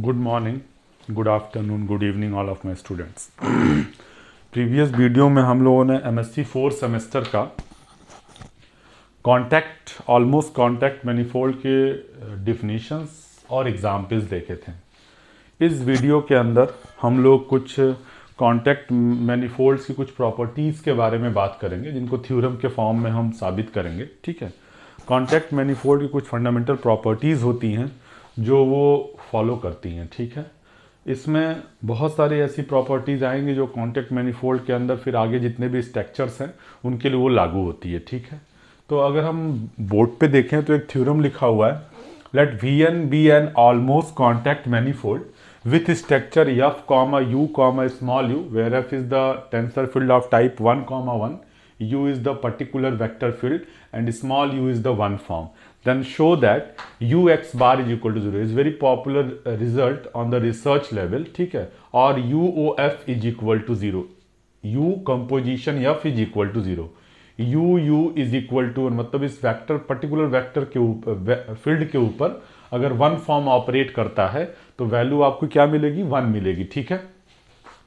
Good morning, good afternoon, good evening all of my students. Previous video में हम लोगों ने एमएससी 4 सेमेस्टर का ऑलमोस्ट कॉन्टैक्ट मैनिफोल्ड के डिफिनीशंस और एग्जाम्पल्स देखे थे। इस वीडियो के अंदर हम लोग कुछ कॉन्टैक्ट मैनिफोल्ड्स की कुछ प्रॉपर्टीज़ के बारे में बात करेंगे, जिनको थ्योरम के फॉर्म में हम साबित करेंगे। ठीक है, कॉन्टैक्ट मैनिफोल्ड की कुछ फंडामेंटल प्रॉपर्टीज़ होती हैं जो वो फॉलो करती हैं। ठीक है, इसमें बहुत सारी ऐसी प्रॉपर्टीज़ आएंगी जो कॉन्टैक्ट मैनिफोल्ड के अंदर फिर आगे जितने भी स्ट्रक्चर्स हैं उनके लिए वो लागू होती है। ठीक है, तो अगर हम बोर्ड पे देखें तो एक थ्योरम लिखा हुआ है, let V N be an almost contact manifold with structure F comma U comma small U, where F is the tensor field of type 1,1, u is the particular vector field and small u is the one form. Then show that ux bar is equal to 0. Is very popular result on the research level. ठीक है, और uof is equal to 0. u composition f is equal to 0. u is equal to, मतलब इस vector particular vector के ऊपर field के ऊपर अगर वन फॉर्म ऑपरेट करता है तो वैल्यू आपको क्या मिलेगी? 1 मिलेगी। ठीक है,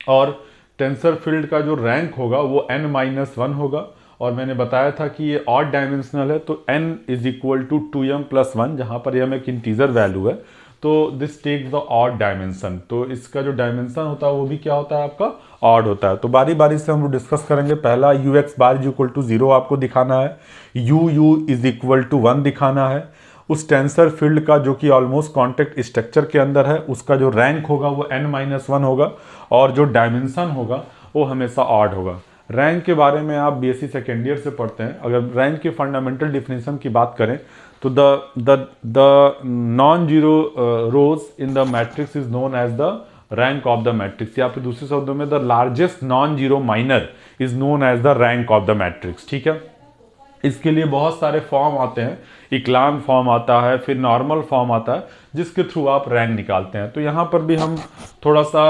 और टेंसर फील्ड का जो रैंक होगा वो n-1 होगा, और मैंने बताया था कि ये ऑड डायमेंशनल है, तो n is equal to 2m+1, जहाँ पर m एक इंटीजर वैल्यू है, तो this takes the odd dimension. तो इसका जो डायमेंशन होता है वो भी क्या होता है? आपका ऑड होता है। तो बारी बारी से हम लोग डिस्कस करेंगे। पहला ux बार इज इक्वल टू 0 आपको दिखाना है, u इज इक्वल टू 1 दिखाना है। उस टेंसर फील्ड का जो कि ऑलमोस्ट कॉन्टैक्ट स्ट्रक्चर के अंदर है, उसका जो रैंक होगा वो n-1 होगा, और जो डायमेंशन होगा वो हमेशा ऑड होगा। रैंक के बारे में आप बीएससी सेकेंड ईयर से पढ़ते हैं। अगर रैंक के फंडामेंटल डिफिनेशन की बात करें तो the non zero rows in the matrix is known as the rank of the matrix, या फिर दूसरे शब्दों में the largest non zero minor is known as the rank of the matrix. ठीक है, इसके लिए बहुत सारे फॉर्म आते हैं, इक्लान फॉर्म आता है, फिर नॉर्मल फॉर्म आता है, जिसके थ्रू आप रैंक निकालते हैं। तो यहाँ पर भी हम थोड़ा सा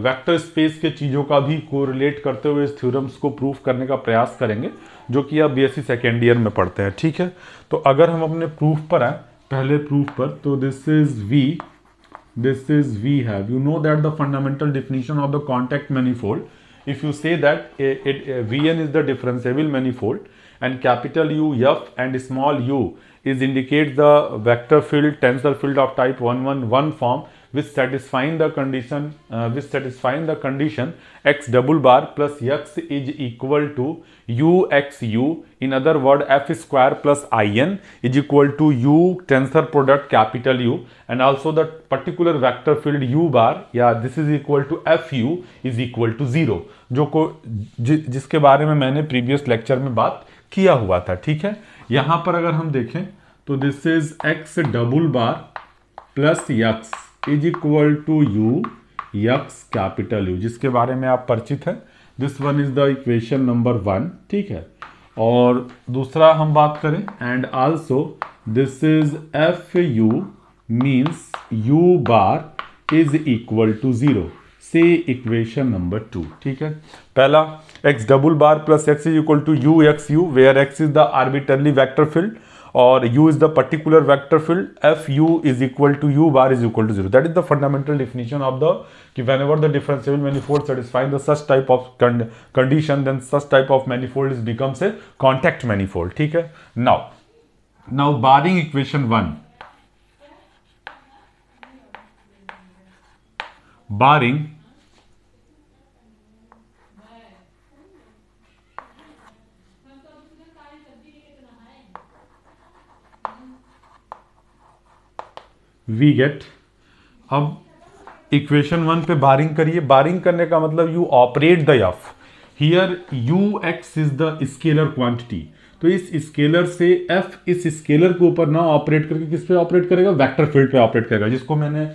वेक्टर स्पेस के चीज़ों का भी कोरिलेट करते हुए इस थ्योरम्स को प्रूफ करने का प्रयास करेंगे, जो कि आप बीएससी सेकेंड ईयर में पढ़ते हैं। ठीक है, तो अगर हम अपने प्रूफ पर आए, पहले प्रूफ पर, तो this is we have, you know that the fundamental definition of the contact manifold, if you say that Vn is the differentiable manifold and capital U, F and small u is indicates the vector field, tensor field of type 1,1,1 form which satisfying the condition x double bar plus x is equal to u x u, in other word f square plus in is equal to u tensor product capital U, and also the particular vector field u bar, yeah, this is equal to fu is equal to 0, जिसके बारे में मैंने previous lecture में बात किया हुआ था। ठीक है, यहां पर अगर हम देखें तो this is x double bar plus x is equal to u x capital U, जिसके बारे में आप परिचित हैं। This one is the equation number 1। ठीक है, और दूसरा हम बात करें, and also this is fu means u bar is equal to 0, say equation number 2। ठीक है, पहला x double bar plus x is equal to u x u, where x is the arbitrarily vector field और u is the particular vector field, f u is equal to u bar is equal to 0। That is the fundamental definition of the कि whenever the differentiable manifold satisfying the such type of condition, then such type of manifold is becomes a contact manifold। ठीक है, now barring equation 1, barring we get, अब equation 1 पे barring करिए। Barring करने का मतलब you operate the f, here u x is the scalar quantity, तो इस स्केलर से एफ इस स्केलर के ऊपर ना ऑपरेट करके किस पे ऑपरेट करेगा? वेक्टर फील्ड पे ऑपरेट करेगा, जिसको मैंने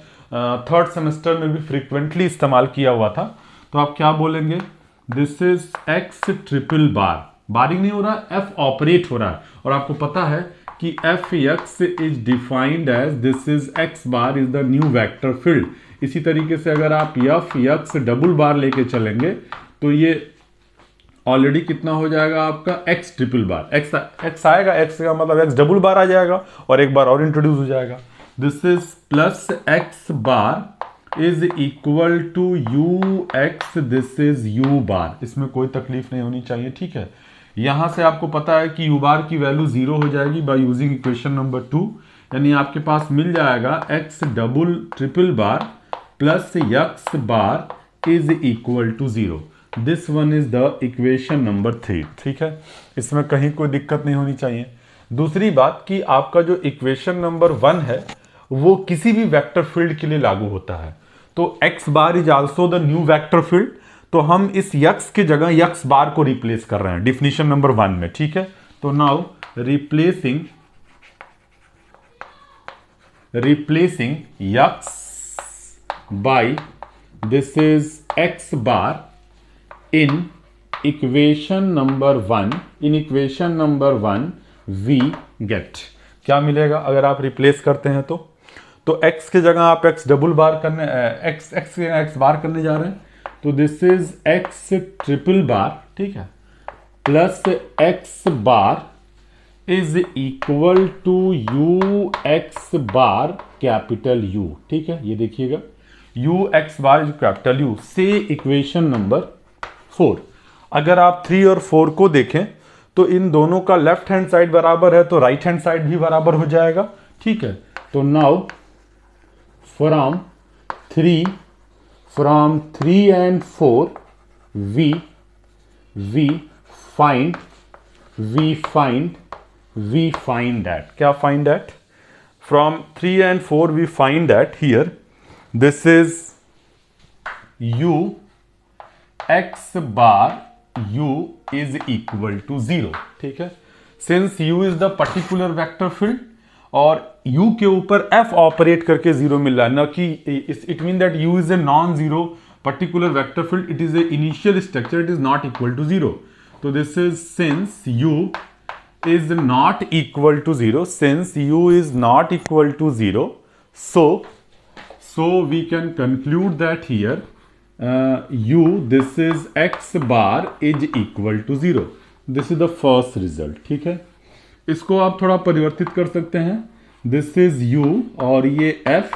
थर्ड सेमेस्टर में भी फ्रीक्वेंटली इस्तेमाल किया हुआ था। तो आप क्या बोलेंगे? दिस इज एक्स ट्रिपल बार, बारिंग नहीं हो रहा, एफ ऑपरेट हो रहा है, और आपको पता है कि f x is defined as this is x bar is the new vector field. इसी तरीके से अगर आप एफ एक्स डबल बार लेके चलेंगे तो ये ऑलरेडी कितना हो जाएगा आपका? एक्स ट्रिपल बार, एक्स आएगा, एक्स का मतलब एक्स डबल बार आ जाएगा, और एक बार और इंट्रोड्यूस हो जाएगा। This is plus x bar is equal to u x, this is u bar. इसमें कोई तकलीफ नहीं होनी चाहिए, ठीक है। यहां से आपको पता है कि यू बार की वैल्यू 0 हो जाएगी बाय यूजिंग इक्वेशन नंबर 2, यानी आपके पास मिल जाएगा x double triple bar plus x bar is equal to 0। This one is the equation number 3, ठीक है। इसमें कहीं कोई दिक्कत नहीं होनी चाहिए। दूसरी बात कि आपका जो इक्वेशन नंबर 1 है वो किसी भी वेक्टर फील्ड के लिए लागू होता है। तो x bar is also the new vector field, तो हम इस x की जगह x बार को रिप्लेस कर रहे हैं डिफिनीशन नंबर 1 में, ठीक है। तो now replacing x by this is x bar in equation number 1, in equation number 1 we get, क्या मिलेगा अगर आप रिप्लेस करते हैं तो x की जगह आप x डबल बार करने x बार करने जा रहे हैं, तो this is x triple bar, ठीक है, plus x bar is equal to u x bar capital U, ठीक है। ये देखिएगा u x bar is capital U say equation number 4। अगर आप 3 और 4 को देखें तो इन दोनों का लेफ्ट हैंड साइड बराबर है तो राइट हैंड साइड भी बराबर हो जाएगा, ठीक है। तो now from 3 and 4 we find that, क्या find that? From 3 and 4 we find that here this is u x bar u is equal to 0, ठीक है। Since u is the particular vector field और u के ऊपर f operate करके 0 मिल रहा है, ना कि it mean that u is a non zero particular vector field, it is a initial structure, it is not equal to 0। तो this is since u is not equal to 0, since u is not equal to 0, so we can conclude that here u, this is x bar is equal to 0. This is the first result, ठीक है। इसको आप थोड़ा परिवर्तित कर सकते हैं, this is u और ये f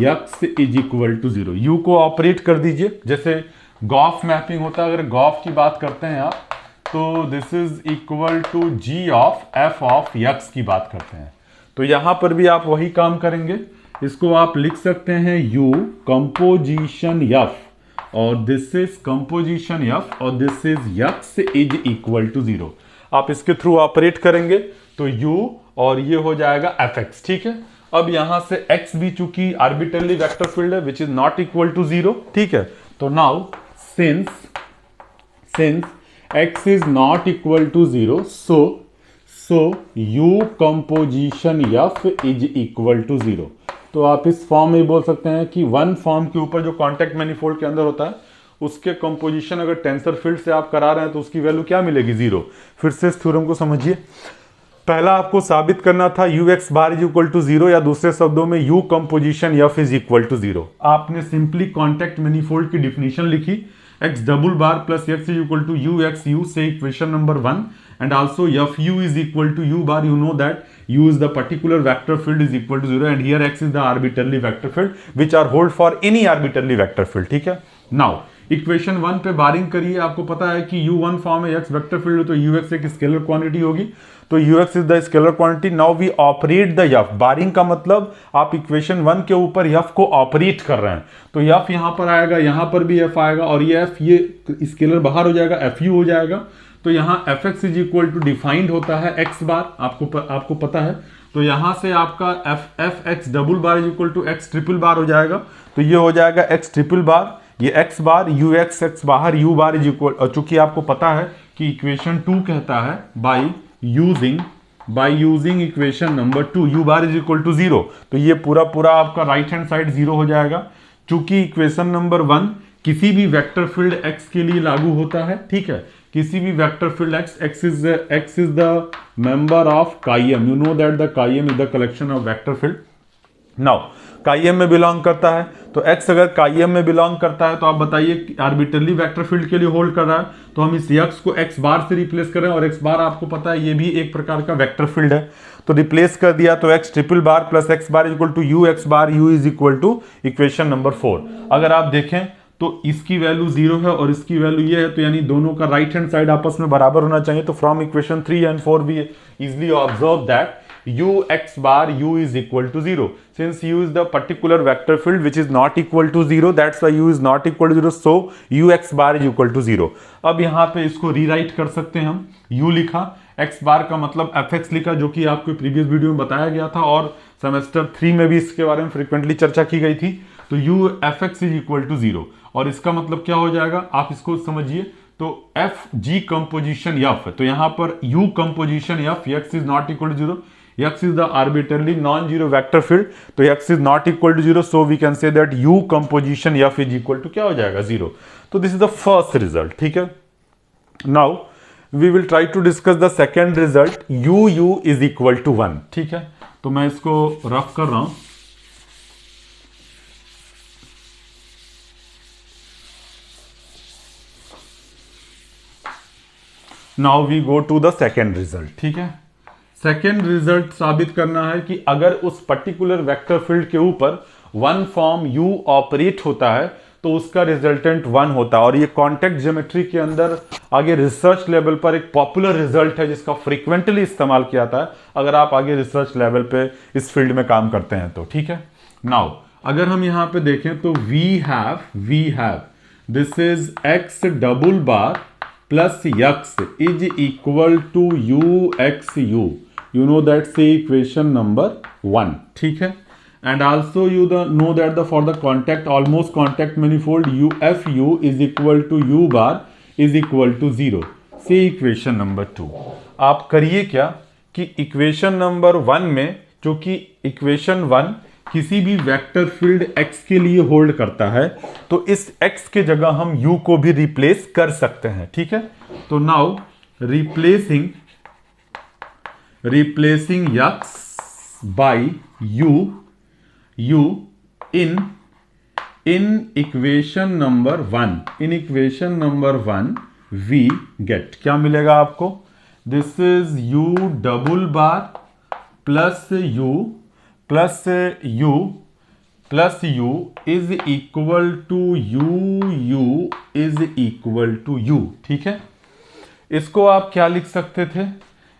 x is equal to 0। u को ऑपरेट कर दीजिए, जैसे गॉफ मैपिंग होता है, अगर गॉफ की बात करते हैं आप तो this is equal to g of f of x की बात करते हैं। तो यहां पर भी आप वही काम करेंगे, इसको आप लिख सकते हैं u कंपोजिशन f और दिस इज कंपोजिशन f और this is x is equal to 0। आप इसके थ्रू ऑपरेट करेंगे तो u और ये हो जाएगा fx, ठीक है। अब यहां से x भी चूंकि आर्बिट्ररी वेक्टर फील्ड है which is not equal to 0, ठीक है। तो now since x is not equal to 0, so u composition f is equal to 0। तो आप इस फॉर्म में बोल सकते हैं कि वन फॉर्म के ऊपर जो कॉन्टैक्ट मैनिफोल्ड के अंदर होता है उसके कंपोजिशन अगर टेंसर फील्ड से आप करा रहे हैं तो उसकी वैल्यू क्या मिलेगी? 0। फिर से इस थ्योरम को समझिए। पहला आपको साबित करना था u x bar is equal to 0, या दूसरे शब्दों में u composition f is equal to 0। आपने सिंपली कॉन्टैक्ट मैनिफोल्ड की डिफिनीशन लिखी, x double bar plus x is equal to u x u say equation number 1, and also f u is equal to u bar. You know that u is the particular vector field is equal to 0 and here x is the arbitrary vector field which are hold for any arbitrary vector field, ठीक है। now equation 1 पे barring करिए, आपको पता है कि u1 form है x vector field, तो ux एक स्केलर क्वांटिटी होगी, तो ux is the scalar quantity. Now we operate the f, barring का मतलब आप इक्वेशन 1 के ऊपर f को ऑपरेट कर रहे हैं, तो f यहां पर आएगा, यहां पर भी f आएगा और ये f ये स्केलर बाहर हो जाएगा, fu हो जाएगा। तो यहाँ f x is equal to defined होता है एक्स बार, आपको पता है, तो यहाँ से आपका f x double bar is equal to x triple bar हो जाएगा, तो ये हो जाएगा एक्स ट्रिपल बार, ये एक्स बार यू एक्स बाहर यू बार इज इक्वल, और चूंकि आपको पता है कि इक्वेशन 2 कहता है by using equation number 2 u bar is equal to 0, तो ये पूरा आपका राइट हैंड साइड 0 हो जाएगा। चूंकि इक्वेशन नंबर 1 किसी भी वेक्टर फील्ड एक्स के लिए लागू होता है, ठीक है, किसी भी vector field x is the member of chi m, you know that the chi m is the collection of vector field now काईएम में बिलोंग करता है, तो x अगर काईएम में बिलोंग करता है तो आप बताइए आर्बिटरली वेक्टर फील्ड के लिए होल्ड कर रहा है, तो हम इस x को x बार से रिप्लेस करें, और x बार आपको पता है ये भी एक प्रकार का वेक्टर फील्ड है, तो रिप्लेस कर दिया तो x triple bar plus x bar equal to u x bar u is equal to equation number 4। अगर आप देखें तो इसकी वैल्यू 0 है और इसकी वैल्यू ये है, तो यानी दोनों का राइट हैंड साइड आपस में बराबर होना चाहिए। तो from equation 3 and 4 we easily observe that u x bar u is equal to 0, since u is the particular vector field which is not equal to 0, that's why u is not equal to 0, so u x bar is equal to 0। अब यहाँ पे इसको rewrite कर सकते हैं हम, u लिखा, x बार का मतलब fx लिखा, जो कि आपको प्रीवियस वीडियो में बताया गया था और सेमेस्टर 3 में भी इसके बारे में फ्रिक्वेंटली चर्चा की गई थी। तो u fx is equal to 0, और इसका मतलब क्या हो जाएगा आप इसको समझिए, तो f g कंपोजिशन f, तो यहाँ पर u composition f, x is not equal to 0, x is the arbitrarily non-zero vector field, तो x is not equal to 0, so we can say that u composition f is equal to क्या हो जाएगा 0। तो this is the first result, ठीक है। Now we will try to discuss the second result, u is equal to 1, ठीक है। तो मैं इसको रफ कर रहा हूं। Now we go to the second result, ठीक है। सेकेंड रिजल्ट साबित करना है कि अगर उस पर्टिकुलर वेक्टर फील्ड के ऊपर वन फॉर्म u ऑपरेट होता है तो उसका रिजल्टेंट 1 होता है, और ये कॉन्टेक्ट ज्योमेट्री के अंदर आगे रिसर्च लेवल पर एक पॉपुलर रिजल्ट है जिसका फ्रीक्वेंटली इस्तेमाल किया जाता है अगर आप आगे रिसर्च लेवल पे इस फील्ड में काम करते हैं तो, ठीक है। नाउ अगर हम यहाँ पे देखें तो we have this is x double bar plus x is equal to u x u, you know that's the equation number 1, ठीक है। and also you know that for the contact almost contact manifold fu is equal to u bar is equal to 0, say equation number 2। आप करिए क्या कि equation number 1 में, चूंकि equation 1 किसी भी वेक्टर फील्ड x के लिए होल्ड करता है, तो इस x के जगह हम u को भी रिप्लेस कर सकते हैं, ठीक है। तो now replacing x by u in equation number 1, in equation number 1 we get क्या मिलेगा आपको, this is u double bar plus u plus u plus u is equal to u is equal to u, ठीक है। इसको आप क्या लिख सकते थे,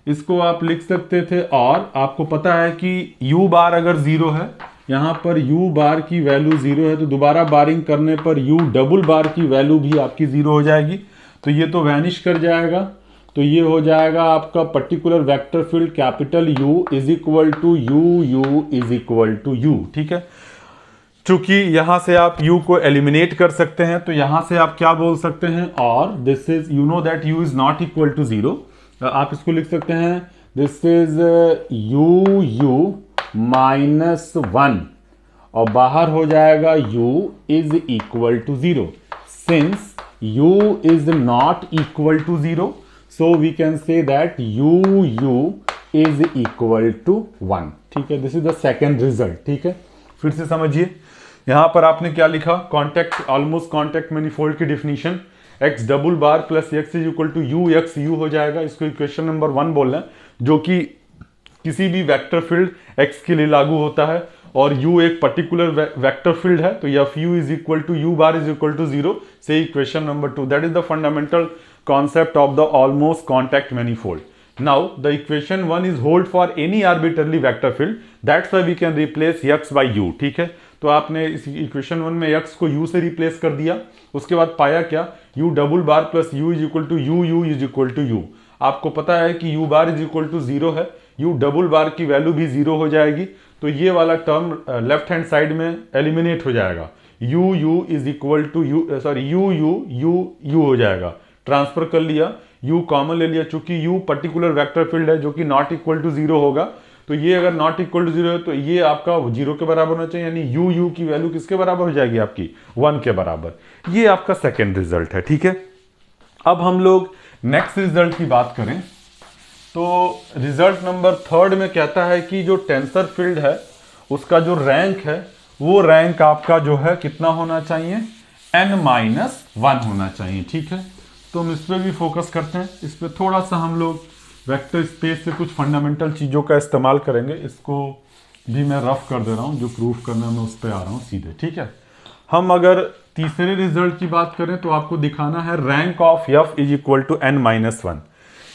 इसको आप लिख सकते थे, और आपको पता है कि u बार अगर 0 है, यहाँ पर u बार की वैल्यू 0 है, तो दोबारा बारिंग करने पर u डबल बार की वैल्यू भी आपकी 0 हो जाएगी, तो ये तो वैनिश कर जाएगा। तो ये हो जाएगा आपका particular vector field capital U is equal to u is equal to u, ठीक है। चूंकि यहां से आप u को एलिमिनेट कर सकते हैं, तो यहां से आप क्या बोल सकते हैं, और this is you know that u is not equal to 0, आप इसको लिख सकते हैं दिस इज u माइनस 1, और बाहर हो जाएगा u is equal to 0, since u is not equal to 0, so we can say that u is equal to 1, ठीक है। This is the second result, ठीक है। फिर से समझिए, यहां पर आपने क्या लिखा, कॉन्टेक्ट ऑलमोस्ट कॉन्टेक्ट मैनिफोल्ड की definition x double bar plus x is equal to u x u हो जाएगा, इसको इक्वेशन नंबर 1 बोल रहे हैं, जो कि किसी भी वेक्टर फील्ड x के लिए लागू होता है, और u एक पर्टिकुलर वेक्टर फील्ड है, तो f u is equal to u bar is equal to 0, say equation number 2, that is the fundamental concept of the almost contact manifold. Now the equation 1 is hold for any arbitrarily vector field, that's why we can replace x by u, ठीक है। तो आपने इस equation 1 में x को u से replace कर दिया, उसके बाद पाया क्या, u double bar plus u is equal to u is equal to u। आपको पता है कि u bar is equal to 0 है, u डबल बार की वैल्यू भी 0 हो जाएगी, तो ये वाला टर्म लेफ्ट हैंड साइड में एलिमिनेट हो जाएगा, u is equal to u हो जाएगा, ट्रांसफर कर लिया, u कॉमन ले लिया, चूंकि u पर्टिकुलर वेक्टर फील्ड है जो कि नॉट इक्वल टू 0 होगा, तो ये अगर नॉट इक्वल टू 0 है तो ये आपका 0 के बराबर होना चाहिए, यानी u की वैल्यू किसके बराबर हो जाएगी आपकी 1 के बराबर। ये आपका सेकेंड रिजल्ट है, ठीक है। अब हम लोग नेक्स्ट रिजल्ट की बात करें तो रिजल्ट नंबर 3 में कहता है कि जो टेंसर फील्ड है उसका जो रैंक है वो रैंक आपका जो है कितना होना चाहिए, n-1 होना चाहिए। ठीक है, तो हम इस पर भी फोकस करते हैं। इस पर थोड़ा सा हम लोग वेक्टर स्पेस से कुछ फंडामेंटल चीज़ों का इस्तेमाल करेंगे। इसको भी मैं रफ कर दे रहा हूँ, जो प्रूफ करना मैं उस पर आ रहा हूँ सीधे। ठीक है, हम अगर तीसरे रिजल्ट की बात करें तो आपको दिखाना है rank of f is equal to n-1।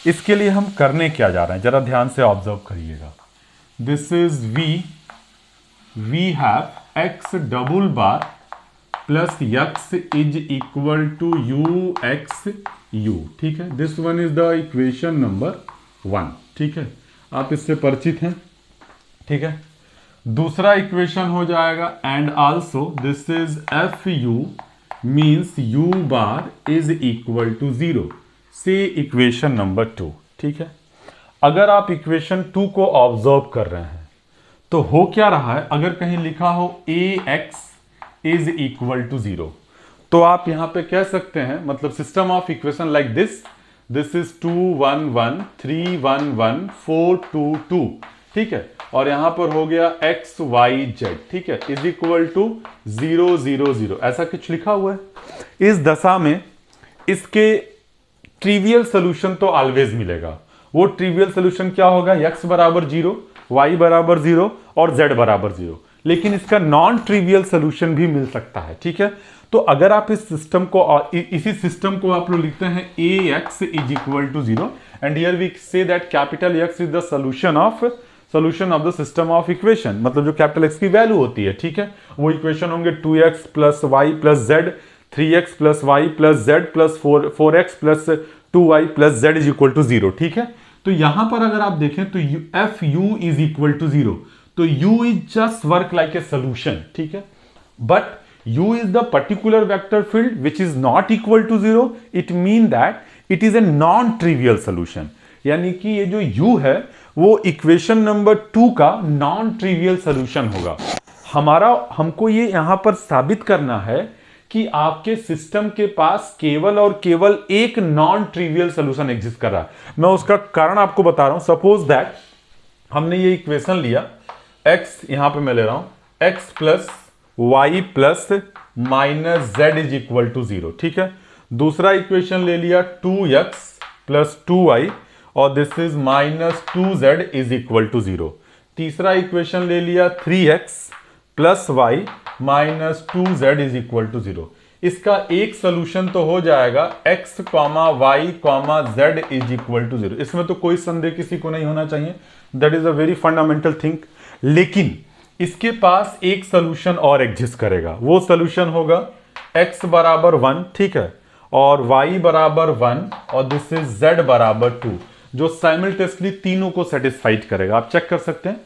इसके लिए हम करने क्या जा रहे हैं, जरा ध्यान से ऑब्जर्व करिएगा। This is we have x double bar plus x is equal to u। ठीक है, this one is the equation number 1। ठीक है, आप इससे परिचित हैं। ठीक है, दूसरा इक्वेशन हो जाएगा and also this is f u means u bar is equal to 0 say equation number 2। ठीक है, अगर आप इक्वेशन 2 को ऑब्जर्व कर रहे हैं तो हो क्या रहा है, अगर कहीं लिखा हो ए एक्स इज इक्वल टू 0 तो आप यहां पे कह सकते हैं, मतलब system of equation like this is 2 1 1 3 1 1 4 2 2। ठीक है, और यहां पर हो गया एक्स वाई जेड। ठीक है, इज इक्वल टू 0 0 0 ऐसा कुछ लिखा हुआ है। इस दशा में इसके ट्रिवियल सोल्यूशन तो ऑलवेज मिलेगा। वो ट्रिवियल सोल्यूशन क्या होगा, x बराबर 0, y बराबर 0 और z बराबर 0। लेकिन इसका नॉन ट्रिवियल सोल्यूशन भी मिल सकता है। ठीक है, तो अगर आप इस सिस्टम को इसी सिस्टम को आप लोग लिखते हैं ax is equal to 0 and here we say that capital x is the solution of the system of equation, मतलब जो कैपिटल x की वैल्यू होती है। ठीक है, वो इक्वेशन होंगे 2x plus y plus z, 3x plus y plus z plus 4x plus 2y plus z is equal to 0। ठीक है, तो यहां पर अगर आप देखें तो f u is equal to 0, तो u is just work like a solution. ठीक है, but u is the particular vector field which is not equal to 0, it mean that it is a non-trivial solution। यानी कि ये जो u है वो equation number 2 का नॉन ट्रिवियल सोल्यूशन होगा। हमको ये यहां पर साबित करना है कि आपके सिस्टम के पास केवल और केवल एक नॉन ट्रिवियल सोल्यूशन एग्जिस्ट कर रहा है। मैं उसका कारण आपको बता रहा हूं। सपोज दैट हमने ये इक्वेशन लिया, x यहां पे मैं ले रहा हूं x plus y plus minus z is equal to 0। ठीक है, दूसरा इक्वेशन ले लिया 2x प्लस 2y और this is minus 2z is equal to 0। तीसरा इक्वेशन ले लिया 3x plus y minus 2z is equal to 0। इसका एक सोल्यूशन तो हो जाएगा x comma y comma z is equal to 0। इसमें तो कोई संदेह किसी को नहीं होना चाहिए, that is a very fundamental thing. लेकिन इसके पास एक सोल्यूशन और एग्जिस्ट करेगा, वो सोल्यूशन होगा x बराबर 1। ठीक है, और y बराबर 1 और दिस इज z बराबर 2, जो साइमल्टेनियसली तीनों को सेटिस्फाइड करेगा। आप चेक कर सकते हैं।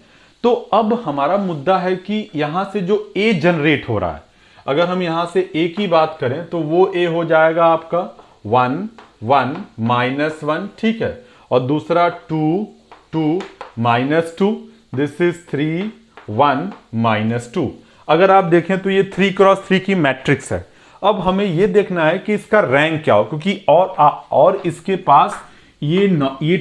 तो अब हमारा मुद्दा है कि यहां से जो a जनरेट हो रहा है, अगर हम यहां से a की बात करें तो वो a हो जाएगा आपका 1 1 माइनस 1। ठीक है, और दूसरा 2 2 माइनस 2, दिस इज 3 1 माइनस 2। अगर आप देखें तो ये 3 क्रॉस 3 की मैट्रिक्स है। अब हमें ये देखना है कि इसका रैंक क्या हो, क्योंकि और इसके पास ये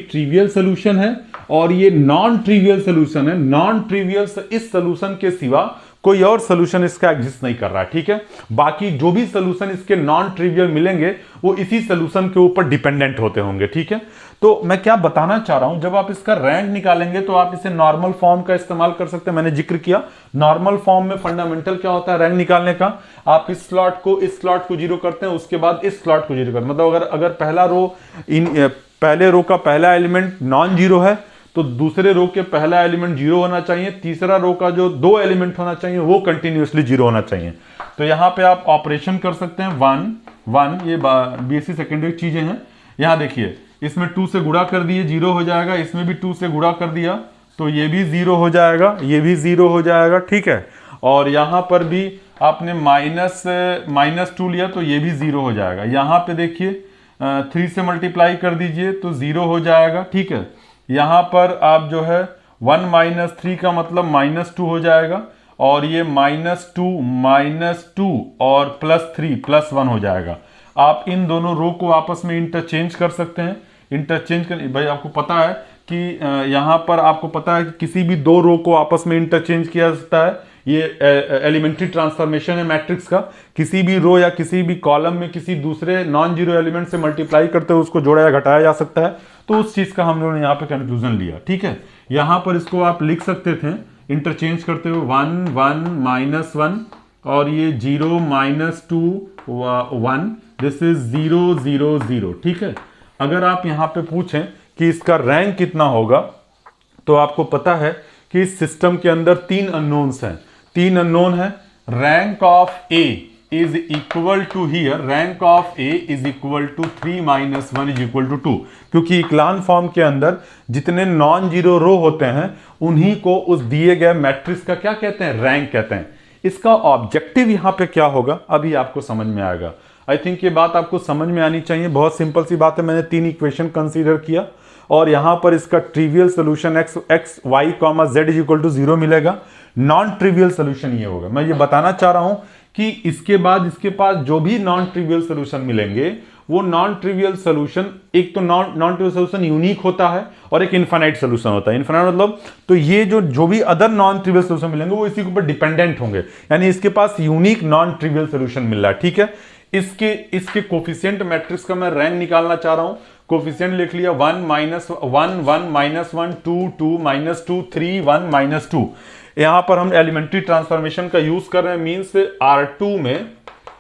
ट्रिवियल सोल्यूशन है और ये नॉन ट्रिवियल सोल्यूशन है। नॉन ट्रिवियल इस सोल्यूशन के सिवा कोई और सोल्यूशन इसका एग्जिस्ट नहीं कर रहा है। ठीक है, बाकी जो भी सोल्यूशन इसके नॉन ट्रिवियल मिलेंगे वो इसी सोल्यूशन के ऊपर डिपेंडेंट होते होंगे। ठीक है, तो मैं क्या बताना चाह रहा हूं, जब आप इसका रैंक निकालेंगे तो आप इसे नॉर्मल फॉर्म का इस्तेमाल कर सकते हैं। मैंने जिक्र किया नॉर्मल फॉर्म में फंडामेंटल क्या होता है रैंक निकालने का, आप इस स्लॉट को 0 करते हैं, उसके बाद इस स्लॉट को 0 करते हैं। मतलब अगर पहले रो का पहला एलिमेंट नॉन जीरो है तो दूसरे रो के पहला एलिमेंट 0 होना चाहिए, तीसरा रो का जो 2 एलिमेंट होना चाहिए वो कंटिन्यूअसली 0 होना चाहिए। तो यहां पे आप ऑपरेशन कर सकते हैं 1 1, ये बीएससी सेकेंडरी चीजें हैं। यहां देखिए इसमें 2 से गुणा कर दिए 0 हो जाएगा, इसमें भी 2 से गुणा कर दिया तो ये भी 0 हो जाएगा, ये भी 0 हो जाएगा। ठीक है, और यहां पर भी आपने माइनस 2 लिया तो ये भी 0 हो जाएगा। यहां पे देखिए 3 से मल्टीप्लाई कर दीजिए तो 0 हो जाएगा। ठीक है, यहां पर आप जो है 1 माइनस 3 का मतलब -2 हो जाएगा, और ये -2 और +3 +1 हो जाएगा। आप इन दोनों रो को आपस में इंटरचेंज कर सकते हैं। इंटरचेंज कर, भाई आपको पता है कि यहाँ पर आपको पता है कि किसी भी दो रो को आपस में इंटरचेंज किया जा सकता है। ये एलिमेंट्री ट्रांसफॉर्मेशन है मैट्रिक्स का। किसी भी रो या किसी भी कॉलम में किसी दूसरे नॉन जीरो एलिमेंट से मल्टीप्लाई करते हुए उसको जोड़ा या घटाया जा सकता है। तो उस चीज़ का हम लोगों ने यहाँ पे कंक्लूजन लिया। ठीक है, यहाँ पर इसको आप लिख सकते थे इंटरचेंज करते हुए 1 1 -1 और ये 0 -2 1, दिस इज 0 0 0। ठीक है, अगर आप यहाँ पे पूछें कि इसका रैंक कितना होगा तो आपको पता है कि इस सिस्टम के अंदर 3 अननोन्स हैं। 3 अननोन है। Rank of a is equal to here, rank of a is equal to 3 - 1 is equal to 2, क्योंकि इक्लान फॉर्म के अंदर जितने नॉन जीरो रो होते हैं उन्हीं को उस दिए गए मैट्रिक्स का क्या कहते हैं, रैंक कहते हैं। इसका ऑब्जेक्टिव यहां पे क्या होगा अभी आपको समझ में आएगा। आई थिंक ये बात आपको समझ में आनी चाहिए। बहुत सिंपल सी बात है। मैंने 3 इक्वेशन कंसीडर किया और यहां पर इसका trivial solution x y, z is equal to 0 मिलेगा। नॉन ट्रिवियल सोल्यूशन ये होगा। मैं ये बताना चाह रहा हूं कि इसके बाद इसके पास जो भी नॉन ट्रिवियल सोल्यूशन मिलेंगे वो नॉन ट्रिवियल सोल्यूशन, एक तो नॉन ट्रिवियल सोल्यूशन यूनिक होता है और एक इनफाइनाइट सोल्यूशन होता है। इनफाइनाइट मतलब तो ये जो भी अदर नॉन ट्रिवियल सोल्यूशन मिलेंगे वो इसी के ऊपर डिपेंडेंट होंगे, यानी इसके पास यूनिक नॉन ट्रिवियल सोल्यूशन मिल रहा है। ठीक है, इसके कोफिशिएंट मैट्रिक्स का मैं रैंक निकालना चाह रहा हूं। कोफिशिएंट लिख लिया 1 - 1 1 -1 2 2 -2 3 1 -2। यहां पर हम एलिमेंट्री ट्रांसफॉर्मेशन का यूज कर रहे हैं, मीन्स R2 में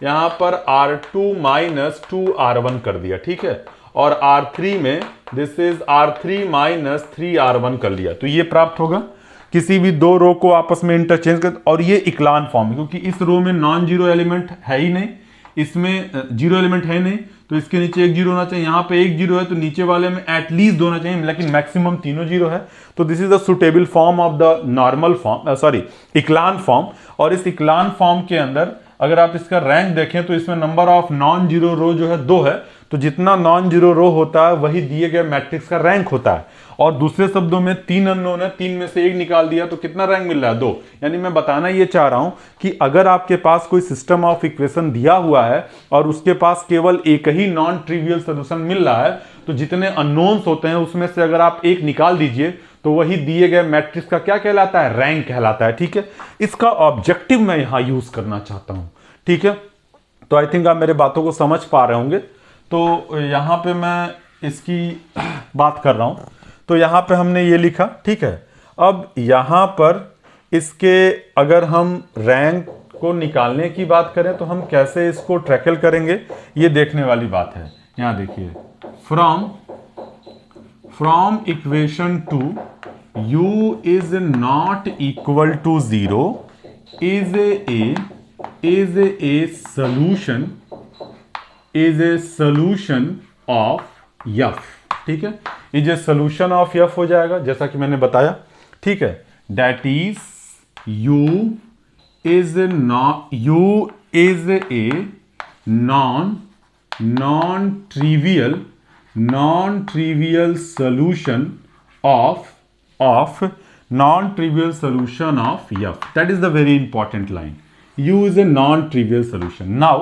यहां पर R2 - 2R1 कर दिया। ठीक है, और R3 में दिस इज R3 - 3R1 कर लिया। तो ये प्राप्त होगा। किसी भी दो रो को आपस में इंटरचेंज कर, और ये इक्लान फॉर्म है क्योंकि इस रो में नॉन जीरो एलिमेंट है ही नहीं, इसमें जीरो एलिमेंट है नहीं, तो इसके नीचे एक जीरो होना चाहिए। यहाँ पे एक जीरो है तो नीचे वाले में एटलीस्ट 2 होना चाहिए, लेकिन मैक्सिमम तीनों जीरो है। तो this is the suitable form of the normal form, sorry echelon form. और इस इक्लान फॉर्म के अंदर अगर आप इसका रैंक देखें तो इसमें नंबर ऑफ नॉन जीरो रो जो है 2 है। तो जितना नॉन जीरो रो होता है वही दिए गए मैट्रिक्स का रैंक होता है। और दूसरे शब्दों में 3 अननोन है, 3 में से 1 निकाल दिया तो कितना रैंक मिल रहा है, 2। यानी मैं बताना ये चाह रहा हूं कि अगर आपके पास कोई सिस्टम ऑफ इक्वेशन दिया हुआ है और उसके पास केवल एक ही नॉन ट्रिवियल सोल्यूशन मिल रहा है तो जितने अननोन्स होते हैं उसमें से अगर आप एक निकाल दीजिए तो वही दिए गए मैट्रिक्स का क्या कहलाता है, रैंक कहलाता है। ठीक है, इसका ऑब्जेक्टिव मैं यहां यूज करना चाहता हूं। ठीक है, तो आई थिंक आप मेरे बातों को समझ पा रहे होंगे। तो यहां पे मैं इसकी बात कर रहा हूं। तो यहां पे हमने ये लिखा। ठीक है, अब यहां पर इसके अगर हम रैंक को निकालने की बात करें तो हम कैसे इसको ट्रैकल करेंगे ये देखने वाली बात है। यहां देखिए, from equation 2 u is not equal to 0 is a solution of f। ठीक है, is a solution of f हो जाएगा जैसा कि मैंने बताया। ठीक है, that is u is a non-trivial solution of f। That is the very important line. U is a non-trivial solution. Now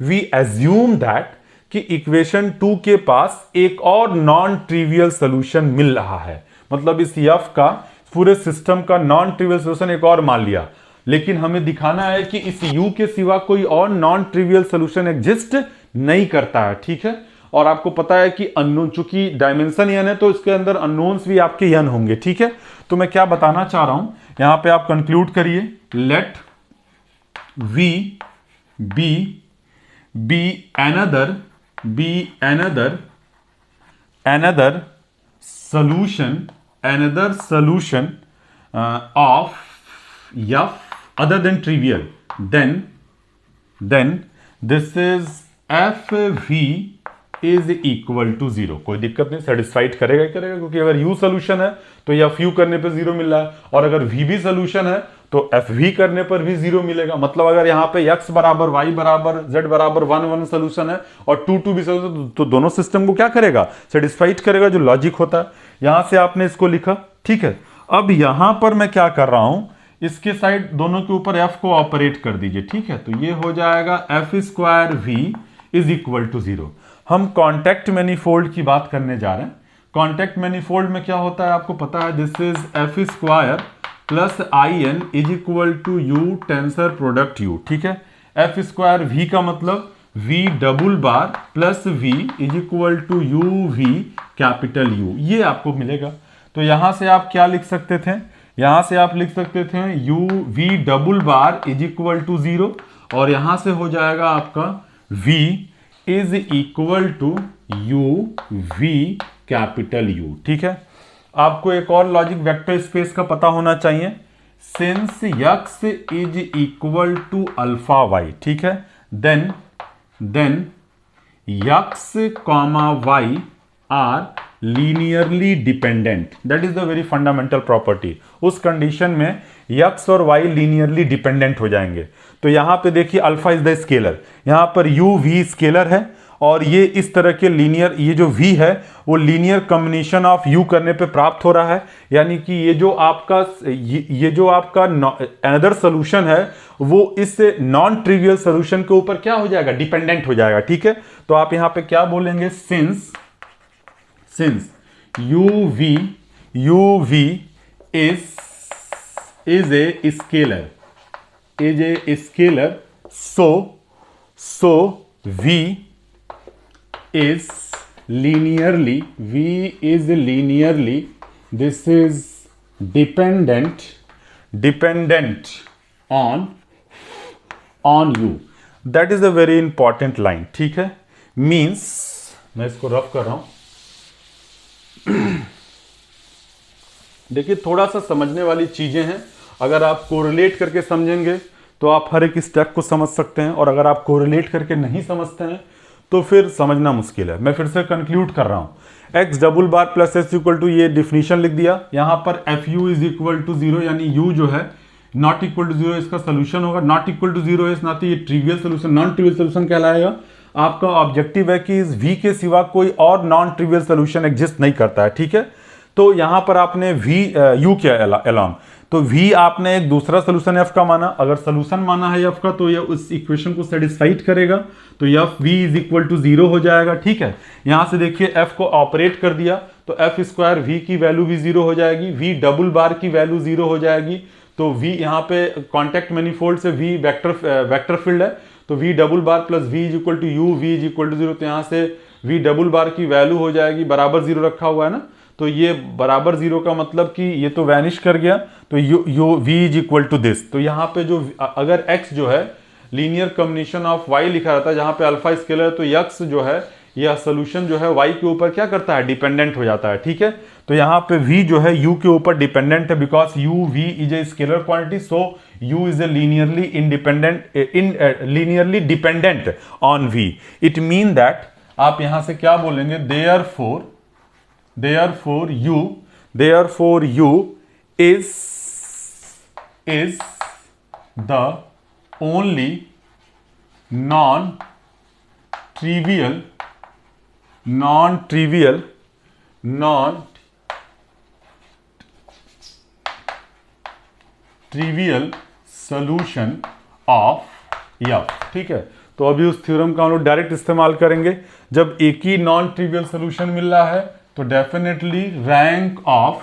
we assume that कि इक्वेशन 2 के पास एक और नॉन ट्रिवियल सोल्यूशन मिल रहा है, मतलब इस f का पूरे सिस्टम का नॉन ट्रिवियल सोल्यूशन एक और मान लिया, लेकिन हमें दिखाना है कि इस u के सिवा कोई और नॉन ट्रिवियल सोल्यूशन एग्जिस्ट नहीं करता है। ठीक है, और आपको पता है कि अननोन, चूंकि डायमेंशन n है तो इसके अंदर अननोन्स भी आपके n होंगे। ठीक है, तो मैं क्या बताना चाह रहा हूं यहां पे आप कंक्लूड करिए, late v be another solution of f other than trivial, then this is fv is equal to 0। कोई दिक्कत नहीं, सेटिस्फाइड करेगा ही करेगा, क्योंकि अगर u सोल्यूशन है तो एफ यू करने पे 0 मिल रहा है, और अगर v भी सोल्यूशन है तो एफ वी करने पर भी 0 मिलेगा। मतलब अगर यहाँ पे x बराबर y बराबर z बराबर 1 1 सोल्यूशन है और 2 2 भी सोल्यूशन, तो दोनों सिस्टम को क्या करेगा, सेटिस्फाइड करेगा, जो लॉजिक होता है। यहां से आपने इसको लिखा। ठीक है, अब यहां पर मैं क्या कर रहा हूं, इसके साइड दोनों के ऊपर f को ऑपरेट कर दीजिए। ठीक है, तो ये हो जाएगा f² v is equal to 0। हम कॉन्टैक्ट मैनिफोल्ड की बात करने जा रहे हैं। कॉन्टैक्ट मैनिफोल्ड में क्या होता है आपको पता है, this is f square plus I n is equal to u tensor product u, ठीक है। एफ स्क्वायर वी का मतलब v double bar plus v is equal to u v capital U, ये आपको मिलेगा। तो यहां से आप क्या लिख सकते थे, यहां से आप लिख सकते थे u v double bar is equal to 0 और यहां से हो जाएगा आपका v is equal to u v capital U, ठीक है। आपको एक और लॉजिक वेक्टर स्पेस का पता होना चाहिए, since x is equal to alpha y, ठीक है, then x comma y are linearly dependent, that is the very fundamental property. उस कंडीशन में x और y लीनियरली डिपेंडेंट हो जाएंगे। तो यहां पे देखिए अल्फा इज द स्केलर, यहां पर u v स्केलर है और ये इस तरह के लीनियर, ये जो v है वो लीनियर कॉम्बिनेशन ऑफ u करने पे प्राप्त हो रहा है, यानी कि ये जो आपका अनदर सोल्यूशन है वो इस नॉन ट्रिवियल सोल्यूशन के ऊपर क्या हो जाएगा, डिपेंडेंट हो जाएगा, ठीक है। तो आप यहां पे क्या बोलेंगे, since uv is a scalar, so v is linearly, this is dependent on u, that is a very important line, ठीक है। मीन्स मैं इसको रफ कर रहा हूं, देखिए थोड़ा सा समझने वाली चीजें हैं, अगर आप कोरिलेट करके समझेंगे तो आप हर एक स्टेप को समझ सकते हैं, और अगर आप कोरिलेट करके नहीं समझते हैं तो फिर समझना मुश्किल है। मैं फिर से कंक्लूड कर रहा हूं, x double bar plus s equal to, ये डिफिनीशन लिख दिया, यहां पर f u is equal to 0, यानी यू जो है नॉट इक्वल टू 0 इसका सोल्यूशन होगा, not equal to 0 is not, ये trivial solution, non trivial solution कहलाएगा। आपका ऑब्जेक्टिव है कि इस v के सिवा कोई और नॉन ट्रिवियल सोल्यूशन एग्जिस्ट नहीं करता है, ठीक है। तो यहां पर आपने u किया अलॉन्ग, तो v आपने एक दूसरा सोल्यूशन f का माना, अगर सोल्यूशन माना है f का तो यह उस इक्वेशन को सेटिस्फाइड करेगा, तो यह v इज इक्वल टू 0 हो जाएगा, ठीक है। यहां से देखिए f को ऑपरेट कर दिया तो f स्क्वायर v की वैल्यू भी 0 हो जाएगी, v डबल बार की वैल्यू 0 हो जाएगी, तो v यहाँ पे कॉन्टैक्ट मैनिफोल्ड से v वेक्टर फील्ड है, तो v double bar plus v is equal to u v is equal to 0, तो यहाँ से v डबल बार की वैल्यू हो जाएगी बराबर 0 रखा हुआ है ना, तो ये बराबर 0 का मतलब कि ये तो वैनिश कर गया, तो u v is equal to this. तो यहाँ पे जो अगर x जो है लीनियर कॉम्बिनेशन ऑफ y लिखा रहता है, जहाँ पे अल्फा स्केलर है, तो x जो है यह सोल्यूशन जो है y के ऊपर क्या करता है, डिपेंडेंट हो जाता है, ठीक है। तो यहाँ पे v जो है u के ऊपर डिपेंडेंट है, because u v is a scalar quantity, so u is A linearly dependent on v। It mean that आप यहां से क्या बोलेंगे, therefore u is the only non-trivial solution of f, ठीक है। तो अभी उस थ्योरम का हम लोग डायरेक्ट इस्तेमाल करेंगे, जब एक ही नॉन ट्रिवियल सोल्यूशन मिल रहा है तो definitely rank of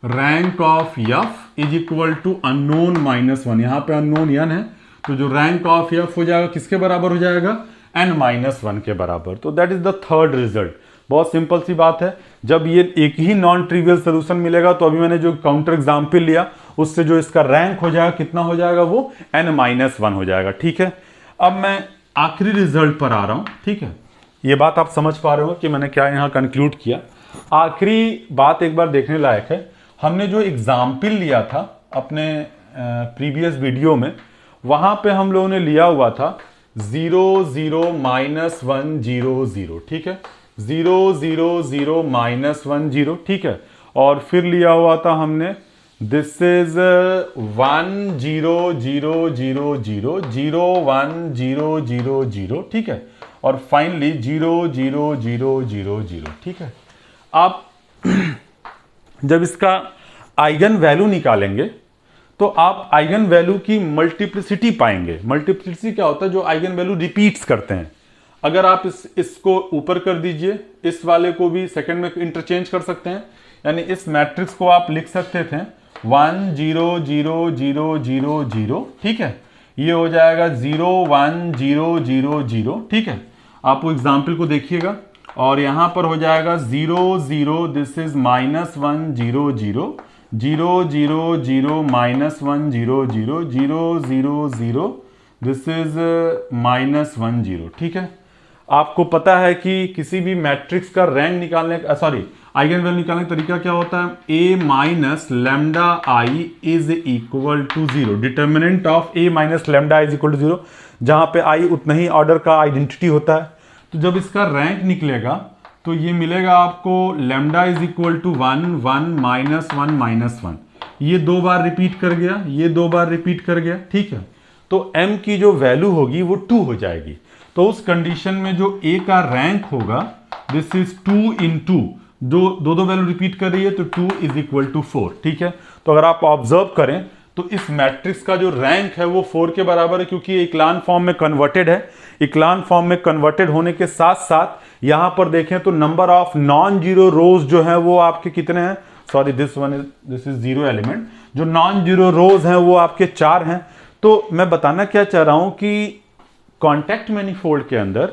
f is equal to unknown -1, यहां पे अननोन n है, तो जो रैंक ऑफ f हो जाएगा किसके बराबर हो जाएगा, n-1 के बराबर। तो that is the third result. बहुत सिंपल सी बात है, जब ये एक ही नॉन ट्रिवियल सोल्यूशन मिलेगा तो अभी मैंने जो काउंटर एग्जाम्पल लिया उससे जो इसका रैंक हो जाएगा कितना हो जाएगा, वो n-1 हो जाएगा, ठीक है। अब मैं आखिरी रिजल्ट पर आ रहा हूं, ठीक है। ये बात आप समझ पा रहे हो कि मैंने क्या यहां कंक्लूड किया। आखिरी बात एक बार देखने लायक है, हमने जो एग्जाम्पल लिया था अपने प्रीवियस वीडियो में, वहां पे हम लोगों ने लिया हुआ था 0 0 -1 0 0, ठीक है, 0 0 0 -1 0, ठीक है। और फिर लिया हुआ था हमने दिस इज 1 0 0 0 0 0 1 0 0 0, ठीक है, और फाइनली 0 0 0 0 0, ठीक है। आप जब इसका आइगन वैल्यू निकालेंगे तो आप आइगन वैल्यू की मल्टीप्लिसिटी पाएंगे। मल्टीप्लिसिटी क्या होता है, जो आइगन वैल्यू रिपीट्स करते हैं। अगर आप इसको ऊपर कर दीजिए, इस वाले को भी सेकंड में इंटरचेंज कर सकते हैं, यानी इस मैट्रिक्स को आप लिख सकते थे 1 0 0 0 0 0, ठीक है। ये हो जाएगा 0 1 0 0 0, ठीक है। आप वो एग्जाम्पल को देखिएगा और यहां पर हो जाएगा 0 0, दिस इज -1 0 0 0 0 0 -1 0 0 0 0 0, दिस इज -1 0, ठीक है। आपको पता है कि किसी भी मैट्रिक्स का रैंक निकालने का आइगन वैल्यू निकालने का तरीका क्या होता है, a minus lambda I is equal to 0, determinant of a minus lambda is equal to 0, जहां पे i उतना ही ऑर्डर का आइडेंटिटी होता है। तो जब इसका रैंक निकलेगा तो ये मिलेगा आपको लैम्डा इज इक्वल टू 1 1 -1 -1, ये 2 बार रिपीट कर गया, ये 2 बार रिपीट कर गया, ठीक है। तो m की जो वैल्यू होगी वो 2 हो जाएगी। तो उस कंडीशन में जो a का रैंक होगा, दिस इज 2 इन 2, दो वैल्यू रिपीट कर रही है तो 2 इज इक्वल टू 4, ठीक है। तो अगर आप ऑब्जर्व करें तो इस मैट्रिक्स का जो रैंक है वो 4 के बराबर है, क्योंकि ये इक्लान फॉर्म में कन्वर्टेड है। इक्लान फॉर्म में कन्वर्टेड होने के साथ साथ यहां पर देखें तो नंबर ऑफ नॉन जीरो रोज जो है वो आपके कितने हैं, सॉरी दिस इज 0 एलिमेंट, जो नॉन जीरो रोज हैं वो आपके 4 हैं। तो मैं बताना क्या चाह रहा हूं कि कॉन्टैक्ट मैनिफोल्ड के अंदर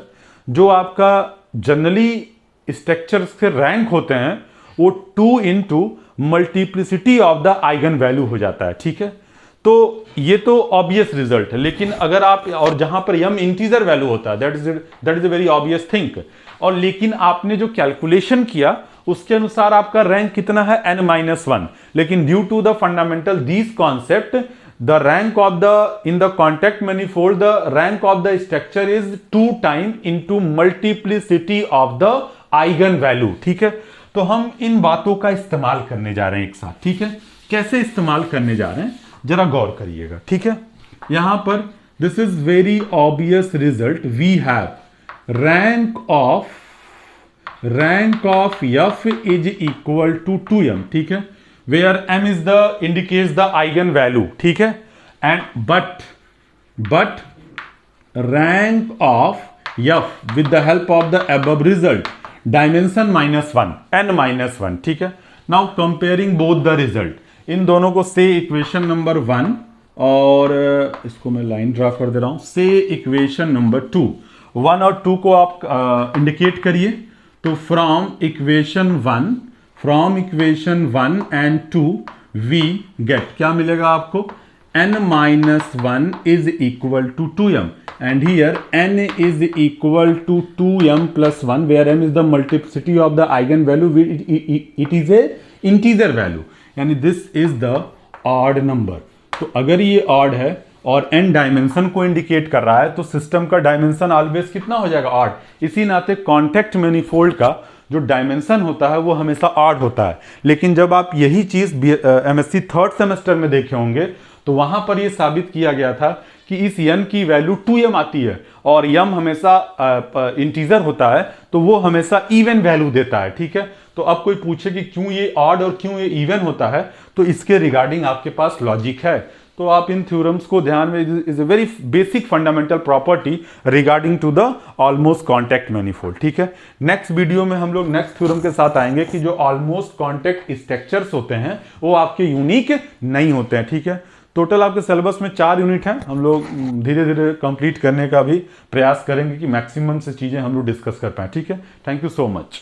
जो आपका जनरली स्ट्रक्चर्स के रैंक होते हैं वो 2 into multiplicity of the eigen value हो जाता है, ठीक है। तो ये तो ऑब्वियस रिजल्ट है, लेकिन अगर आप, और जहां पर यम इंटीजर वैल्यू होता है, that is a very obvious thing, और लेकिन आपने जो कैलकुलेशन किया उसके अनुसार आपका रैंक कितना है n-1, लेकिन due to the fundamental this concept the rank of the in the contact manifold, the rank of the structure is 2 time into multiplicity of the eigen value, ठीक है। तो हम इन बातों का इस्तेमाल करने जा रहे हैं एक साथ, ठीक है। कैसे इस्तेमाल करने जा रहे हैं जरा गौर करिएगा, ठीक है। यहां पर this is very obvious result, we have rank of f is equal to 2m, ठीक है, where m is the indicates the eigen value, ठीक है। and but rank of f with the help of the above result dimension -1 n-1, ठीक है। now comparing both the result, इन दोनों को से equation number 1 और इसको मैं लाइन ड्रा कर दे रहा हूं, से इक्वेशन नंबर 2, 1 और 2 को आप इंडिकेट करिए। तो from equation 1 and 2 we get, क्या मिलेगा आपको, n-1 is equal to 2m, and here n is equal to 2m plus 1, where m is the multiplicity of the eigen value, it is a integer value, यानी this is the odd number। तो अगर ये odd है और n dimension को indicate कर रहा है तो सिस्टम का डायमेंशन ऑलवेज कितना हो जाएगा, ऑड। इसी नाते कॉन्टैक्ट मैनिफोल्ड का जो डायमेंशन होता है वो हमेशा ऑड होता है। लेकिन जब आप यही चीज MSc थर्ड सेमेस्टर में देखे होंगे तो वहां पर यह साबित किया गया था कि इस n की वैल्यू 2m आती है और m हमेशा इंटीजर होता है, तो वो हमेशा इवन वैल्यू देता है, ठीक है। तो अब कोई पूछे कि क्यों ये ऑड और क्यों ये इवन होता है, तो इसके रिगार्डिंग आपके पास लॉजिक है। तो आप इन थ्योरम्स को ध्यान में, is a very basic fundamental property regarding to the almost contact manifold, ठीक है। नेक्स्ट वीडियो में हम लोग नेक्स्ट थ्योरम के साथ आएंगे कि जो ऑलमोस्ट कॉन्टैक्ट स्ट्रक्चर्स होते हैं वो आपके यूनिक नहीं होते हैं, ठीक है। टोटल आपके सिलेबस में 4 यूनिट हैं, हम लोग धीरे धीरे कंप्लीट करने का भी प्रयास करेंगे कि मैक्सिमम से चीजें हम लोग डिस्कस कर पाए, ठीक है। Thank you so much.